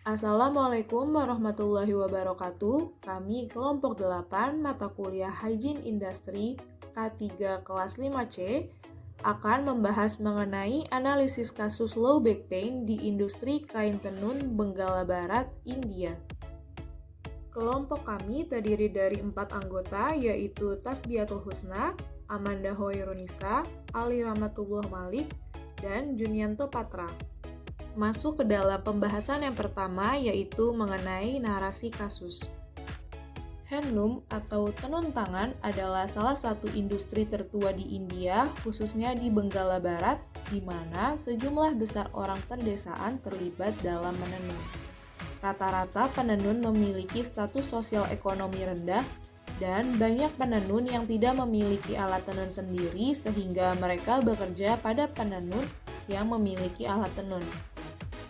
Assalamualaikum warahmatullahi wabarakatuh. Kami kelompok 8 mata kuliah Hygiene Industry K3 kelas 5C akan membahas mengenai analisis kasus low back pain di industri kain tenun Benggala Barat, India. Kelompok kami terdiri dari 4 anggota yaitu Tasbiatul Husna, Amanda Hoirunisa, Ali Rahmatullah Malik, dan Junianto Patra. Masuk ke dalam pembahasan yang pertama yaitu mengenai narasi kasus. Handloom atau tenun tangan adalah salah satu industri tertua di India, khususnya di Benggala Barat, di mana sejumlah besar orang perdesaan terlibat dalam menenun. Rata-rata penenun memiliki status sosial ekonomi rendah dan banyak penenun yang tidak memiliki alat tenun sendiri sehingga mereka bekerja pada penenun yang memiliki alat tenun.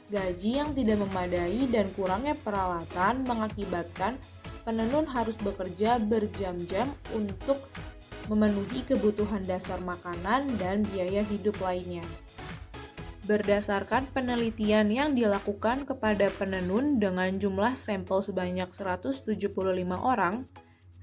Gaji yang tidak memadai dan kurangnya peralatan mengakibatkan penenun harus bekerja berjam-jam untuk memenuhi kebutuhan dasar makanan dan biaya hidup lainnya. Berdasarkan penelitian yang dilakukan kepada penenun dengan jumlah sampel sebanyak 175 orang,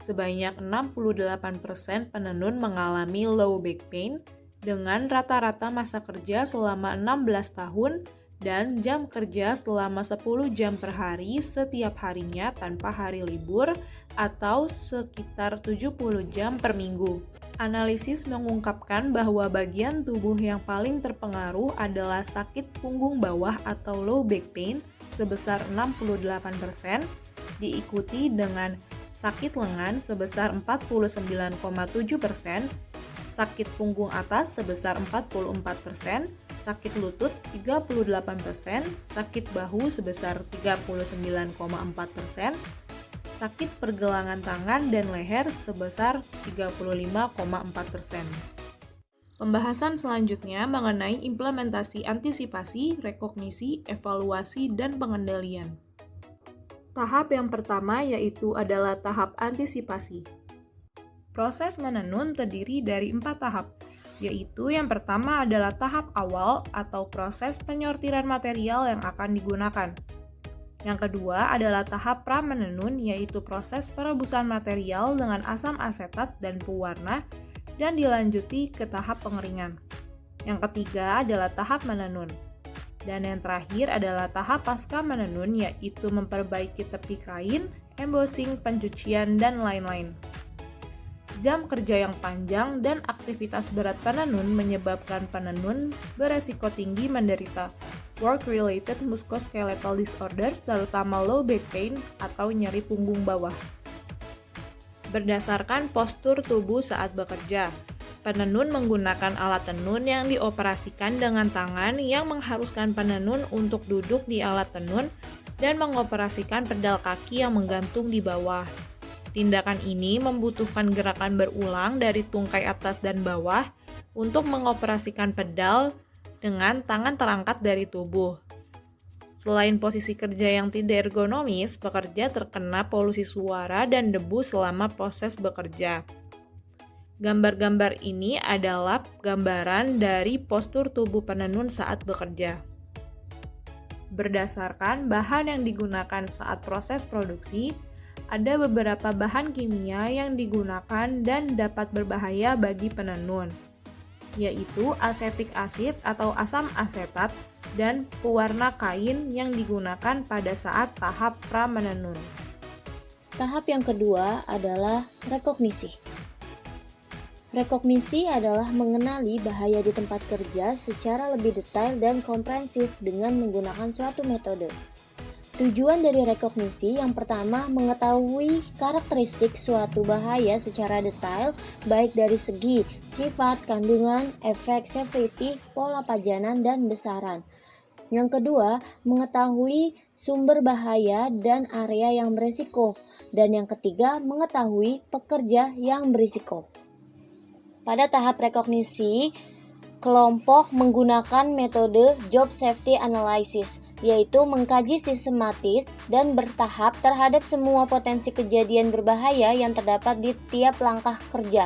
sebanyak 68% penenun mengalami low back pain dengan rata-rata masa kerja selama 16 tahun dan jam kerja selama 10 jam per hari setiap harinya tanpa hari libur atau sekitar 70 jam per minggu. Analisis mengungkapkan bahwa bagian tubuh yang paling terpengaruh adalah sakit punggung bawah atau low back pain sebesar 68%, diikuti dengan sakit lengan sebesar 49,7%, sakit punggung atas sebesar 44%, sakit lutut 38%, sakit bahu sebesar 39,4%, sakit pergelangan tangan dan leher sebesar 35,4%. Pembahasan selanjutnya mengenai implementasi antisipasi, rekognisi, evaluasi, dan pengendalian. Tahap yang pertama yaitu adalah tahap antisipasi. Proses menenun terdiri dari 4 tahap, yaitu yang pertama adalah tahap awal atau proses penyortiran material yang akan digunakan. Yang kedua adalah tahap pra-menenun, yaitu proses perebusan material dengan asam asetat dan pewarna, dan dilanjuti ke tahap pengeringan. Yang ketiga adalah tahap menenun. Dan yang terakhir adalah tahap pasca menenun, yaitu memperbaiki tepi kain, embossing, pencucian, dan lain-lain. Jam kerja yang panjang dan aktivitas berat penenun menyebabkan penenun beresiko tinggi menderita work-related musculoskeletal disorder, terutama low back pain atau nyeri punggung bawah. Berdasarkan postur tubuh saat bekerja, penenun menggunakan alat tenun yang dioperasikan dengan tangan yang mengharuskan penenun untuk duduk di alat tenun dan mengoperasikan pedal kaki yang menggantung di bawah. Tindakan ini membutuhkan gerakan berulang dari tungkai atas dan bawah untuk mengoperasikan pedal dengan tangan terangkat dari tubuh. Selain posisi kerja yang tidak ergonomis, pekerja terkena polusi suara dan debu selama proses bekerja. Gambar-gambar ini adalah gambaran dari postur tubuh penenun saat bekerja. Berdasarkan bahan yang digunakan saat proses produksi, ada beberapa bahan kimia yang digunakan dan dapat berbahaya bagi penenun, yaitu asetik asid atau asam asetat dan pewarna kain yang digunakan pada saat tahap pra-menenun. Tahap yang kedua adalah rekognisi. Rekognisi adalah mengenali bahaya di tempat kerja secara lebih detail dan komprehensif dengan menggunakan suatu metode. Tujuan dari rekognisi yang pertama mengetahui karakteristik suatu bahaya secara detail baik dari segi sifat, kandungan, efek, severity, pola pajanan, dan besaran. Yang kedua, mengetahui sumber bahaya dan area yang berisiko. Dan yang ketiga, mengetahui pekerja yang berisiko. Pada tahap rekognisi, kelompok menggunakan metode job safety analysis, yaitu mengkaji sistematis dan bertahap terhadap semua potensi kejadian berbahaya yang terdapat di tiap langkah kerja.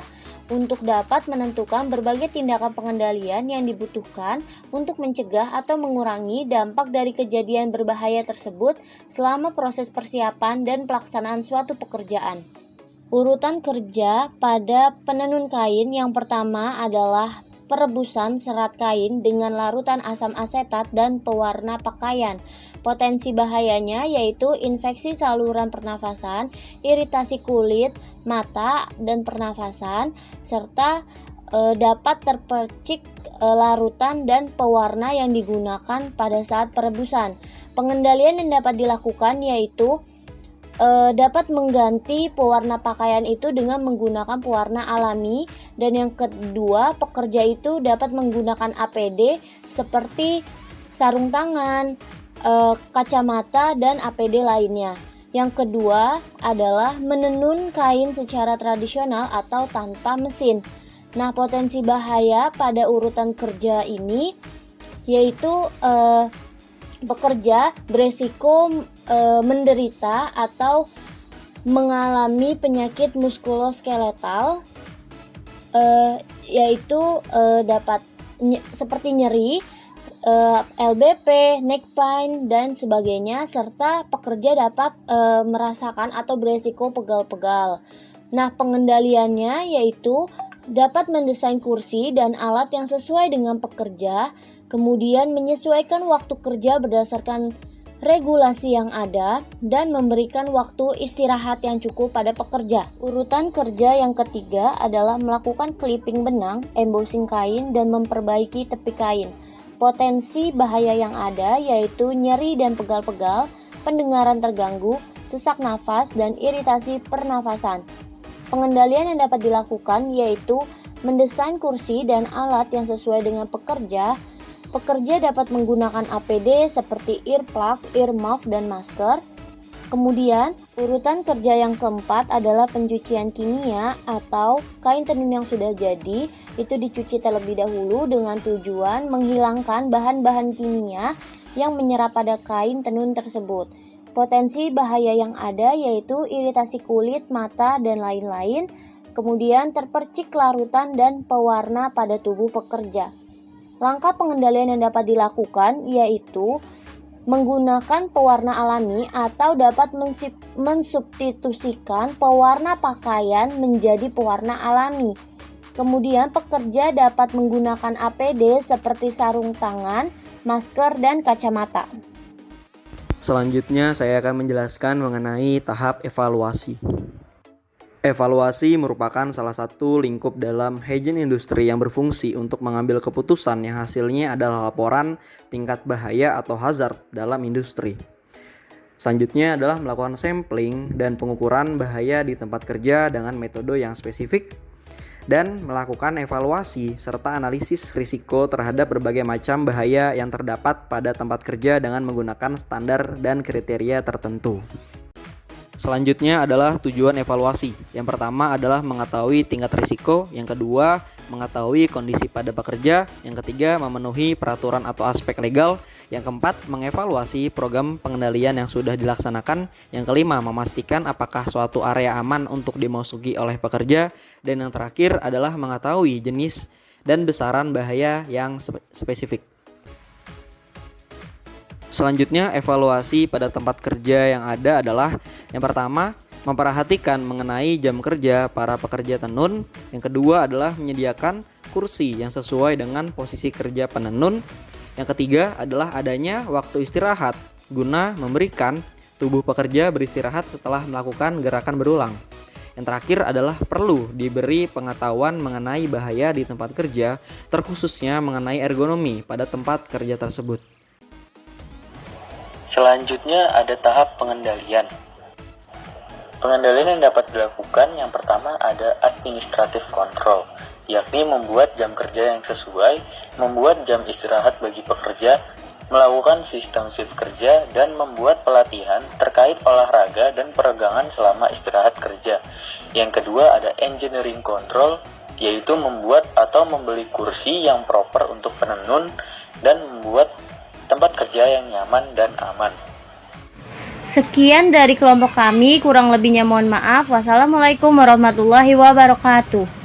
untuk dapat menentukan berbagai tindakan pengendalian yang dibutuhkan untuk mencegah atau mengurangi dampak dari kejadian berbahaya tersebut selama proses persiapan dan pelaksanaan suatu pekerjaan. Urutan kerja pada penenun kain yang pertama adalah perebusan serat kain dengan larutan asam asetat dan pewarna pakaian. Potensi bahayanya yaitu infeksi saluran pernafasan, iritasi kulit, mata, dan pernafasan, serta dapat terpercik larutan dan pewarna yang digunakan pada saat perebusan. Pengendalian yang dapat dilakukan yaitu dapat mengganti pewarna pakaian itu dengan menggunakan pewarna alami, dan yang kedua, pekerja itu dapat menggunakan APD seperti sarung tangan, kacamata, dan APD lainnya. Yang kedua adalah menenun kain secara tradisional atau tanpa mesin. Nah, potensi bahaya pada urutan kerja ini yaitu pekerja beresiko menderita atau mengalami penyakit muskuloskeletal, yaitu dapat seperti nyeri, LBP, neck pain, dan sebagainya, serta pekerja dapat merasakan atau beresiko pegal-pegal. Nah, pengendaliannya yaitu dapat mendesain kursi dan alat yang sesuai dengan pekerja, kemudian menyesuaikan waktu kerja berdasarkan regulasi yang ada, dan memberikan waktu istirahat yang cukup pada pekerja. Urutan kerja yang ketiga adalah melakukan clipping benang, embossing kain, dan memperbaiki tepi kain. Potensi bahaya yang ada yaitu nyeri dan pegal-pegal, pendengaran terganggu, sesak nafas, dan iritasi pernafasan. Pengendalian yang dapat dilakukan yaitu mendesain kursi dan alat yang sesuai dengan pekerja. Pekerja dapat menggunakan APD seperti earplug, earmuff, dan masker. Kemudian, urutan kerja yang keempat adalah pencucian kimia atau kain tenun yang sudah jadi, itu dicuci terlebih dahulu dengan tujuan menghilangkan bahan-bahan kimia yang menyerap pada kain tenun tersebut. Potensi bahaya yang ada yaitu iritasi kulit, mata, dan lain-lain, kemudian terpercik larutan dan pewarna pada tubuh pekerja. Langkah pengendalian yang dapat dilakukan yaitu menggunakan pewarna alami atau dapat mensubstitusikan pewarna pakaian menjadi pewarna alami. Kemudian pekerja dapat menggunakan APD seperti sarung tangan, masker, dan kacamata. Selanjutnya saya akan menjelaskan mengenai tahap evaluasi. Evaluasi merupakan salah satu lingkup dalam hygiene industri yang berfungsi untuk mengambil keputusan yang hasilnya adalah laporan tingkat bahaya atau hazard dalam industri. Selanjutnya adalah melakukan sampling dan pengukuran bahaya di tempat kerja dengan metode yang spesifik, dan melakukan evaluasi serta analisis risiko terhadap berbagai macam bahaya yang terdapat pada tempat kerja dengan menggunakan standar dan kriteria tertentu. Selanjutnya adalah tujuan evaluasi. Yang pertama adalah mengetahui tingkat risiko, yang kedua mengetahui kondisi pada pekerja, yang ketiga memenuhi peraturan atau aspek legal, yang keempat mengevaluasi program pengendalian yang sudah dilaksanakan, yang kelima memastikan apakah suatu area aman untuk dimasuki oleh pekerja, dan yang terakhir adalah mengetahui jenis dan besaran bahaya yang spesifik. Selanjutnya, evaluasi pada tempat kerja yang ada adalah yang pertama, memperhatikan mengenai jam kerja para pekerja tenun. Yang kedua adalah menyediakan kursi yang sesuai dengan posisi kerja penenun. Yang ketiga adalah adanya waktu istirahat guna memberikan tubuh pekerja beristirahat setelah melakukan gerakan berulang. Yang terakhir adalah perlu diberi pengetahuan mengenai bahaya di tempat kerja, terkhususnya mengenai ergonomi pada tempat kerja tersebut. Selanjutnya ada tahap pengendalian. Pengendalian yang dapat dilakukan yang pertama ada administratif control, yakni membuat jam kerja yang sesuai, membuat jam istirahat bagi pekerja, melakukan sistem shift kerja, dan membuat pelatihan terkait olahraga dan peregangan selama istirahat kerja. Yang kedua ada engineering control, yaitu membuat atau membeli kursi yang proper untuk penenun dan membuat tempat kerja yang nyaman dan aman. Sekian dari kelompok kami, kurang lebihnya mohon maaf. Wassalamualaikum warahmatullahi wabarakatuh.